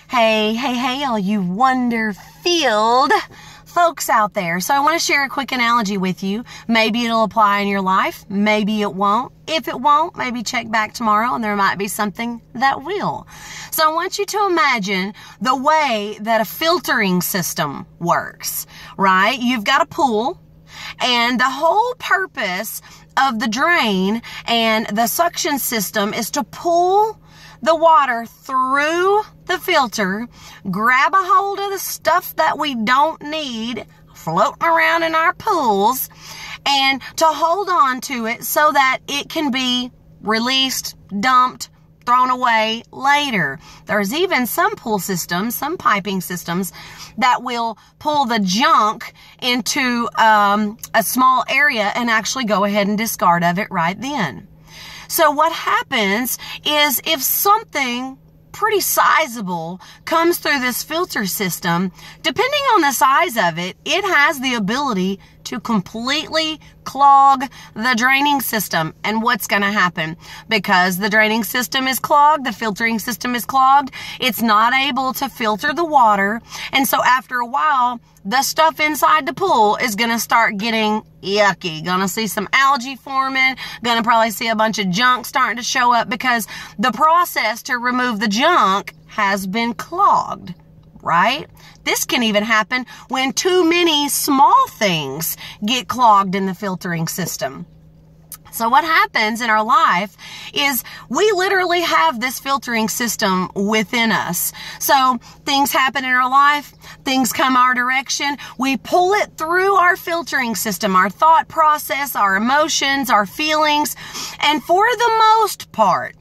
Hey, all you wonder-filled folks out there. So I want to share a quick analogy with you. Maybe it'll apply in your life. Maybe it won't. If it won't, maybe check back tomorrow and there might be something that will. So I want you to imagine the way that a filtering system works, right? You've got a pool, and the whole purpose of the drain and the suction system is to pull the water through the filter, grab a hold of the stuff that we don't need floating around in our pools, and to hold on to it so that it can be released, dumped, thrown away later. There's even some pool systems, some piping systems that will pull the junk into a small area and actually go ahead and discard of it right then. So what happens is if something pretty sizable comes through this filter system, depending on the size of it, it has the ability to completely clog the draining system. And what's going to happen? Because the draining system is clogged, the filtering system is clogged, it's not able to filter the water. And so after a while, the stuff inside the pool is going to start getting yucky. Going to see some algae forming, going to probably see a bunch of junk starting to show up because the process to remove the junk has been clogged, right? This can even happen when too many small things get clogged in the filtering system. So what happens in our life is we literally have this filtering system within us. So things happen in our life, things come our direction, we pull it through our filtering system, our thought process, our emotions, our feelings, and for the most part,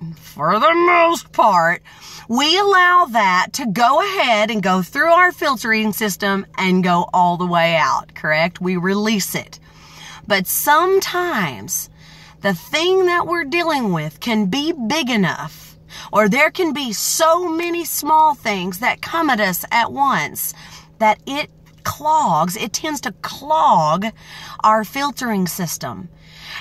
we allow that to go ahead and go through our filtering system and go all the way out, correct? We release it. But sometimes the thing that we're dealing with can be big enough, or there can be so many small things that come at us at once that it tends to clog our filtering system.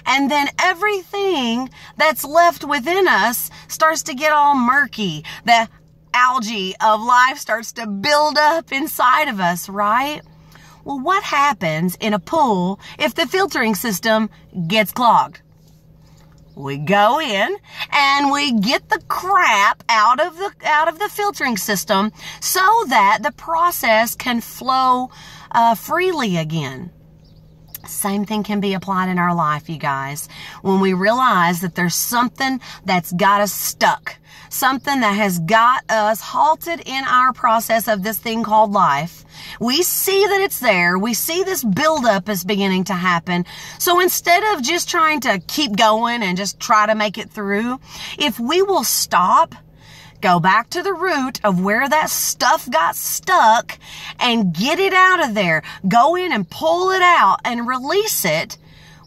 And then everything that's left within us starts to get all murky. The algae of life starts to build up inside of us, right? Well, what happens in a pool if the filtering system gets clogged? We go in and we get the crap out of the filtering system so that the process can flow freely again. Same thing can be applied in our life, you guys. When we realize that there's something that's got us stuck, something that has got us halted in our process of this thing called life, we see that it's there. We see this buildup is beginning to happen. So instead of just trying to keep going and just try to make it through, if we will stop, go back to the root of where that stuff got stuck and get it out of there. Go in and pull it out and release it.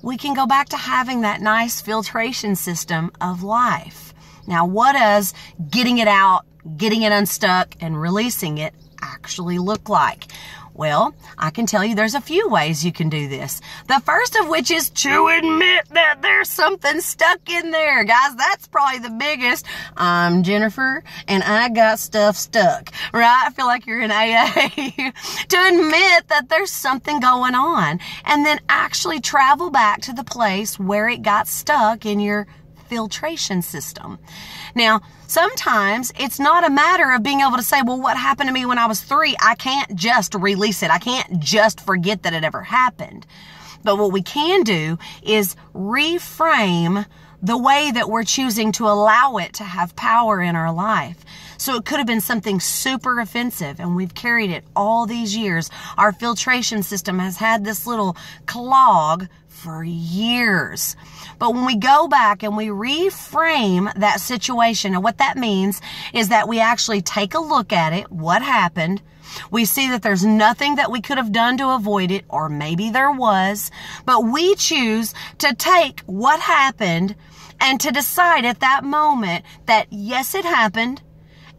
We can go back to having that nice filtration system of life. Now, what does getting it out, getting it unstuck, and releasing it actually look like? Well, I can tell you there's a few ways you can do this. The first of which is to admit that there's something stuck in there. Guys, that's probably the biggest. I'm Jennifer, and I got stuff stuck, right? I feel like you're in AA. To admit that there's something going on, and then actually travel back to the place where it got stuck in your filtration system. Now, sometimes it's not a matter of being able to say, well, what happened to me when I was 3? I can't just release it. I can't just forget that it ever happened. But what we can do is reframe the way that we're choosing to allow it to have power in our life. So it could have been something super offensive, and we've carried it all these years. Our filtration system has had this little clog for years. But when we go back and we reframe that situation, and what that means is that we actually take a look at it, what happened. We see that there's nothing that we could have done to avoid it, or maybe there was, but we choose to take what happened and to decide at that moment that yes, it happened,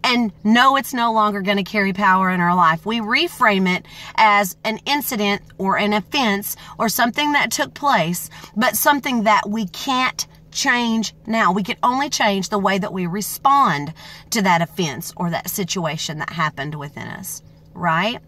and no, it's no longer going to carry power in our life. We reframe it as an incident or an offense or something that took place, but something that we can't change now. We can only change the way that we respond to that offense or that situation that happened within us. Right?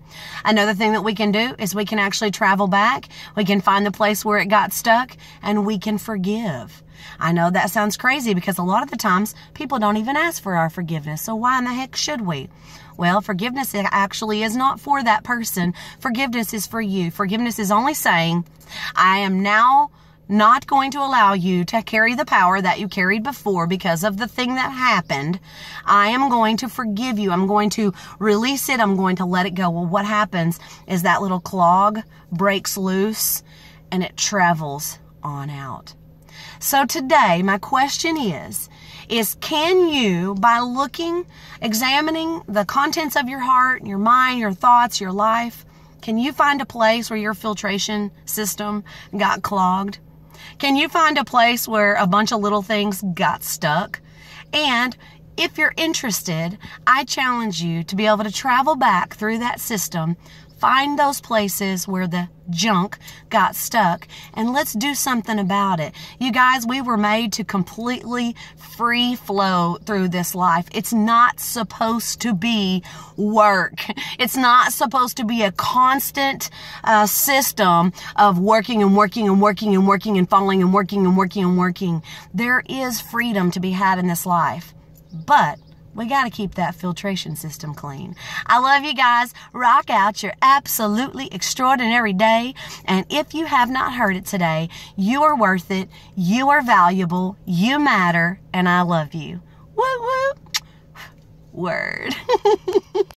Another thing that we can do is we can actually travel back. We can find the place where it got stuck and we can forgive. I know that sounds crazy because a lot of the times people don't even ask for our forgiveness. So why in the heck should we? Well, forgiveness actually is not for that person. Forgiveness is for you. Forgiveness is only saying, I am now not going to allow you to carry the power that you carried before because of the thing that happened. I am going to forgive you. I'm going to release it. I'm going to let it go. Well, what happens is that little clog breaks loose and it travels on out. So today, my question is can you, by examining the contents of your heart, your mind, your thoughts, your life, can you find a place where your filtration system got clogged? Can you find a place where a bunch of little things got stuck? And if you're interested, I challenge you to be able to travel back through that system, find those places where the junk got stuck, and let's do something about it. You guys, we were made to completely free flow through this life. It's not supposed to be work. It's not supposed to be a constant system of working and working and working and working and falling and working and working and working. There is freedom to be had in this life, but we got to keep that filtration system clean. I love you guys. Rock out your absolutely extraordinary day. And if you have not heard it today, you are worth it. You are valuable. You matter. And I love you. Woo woo. Word.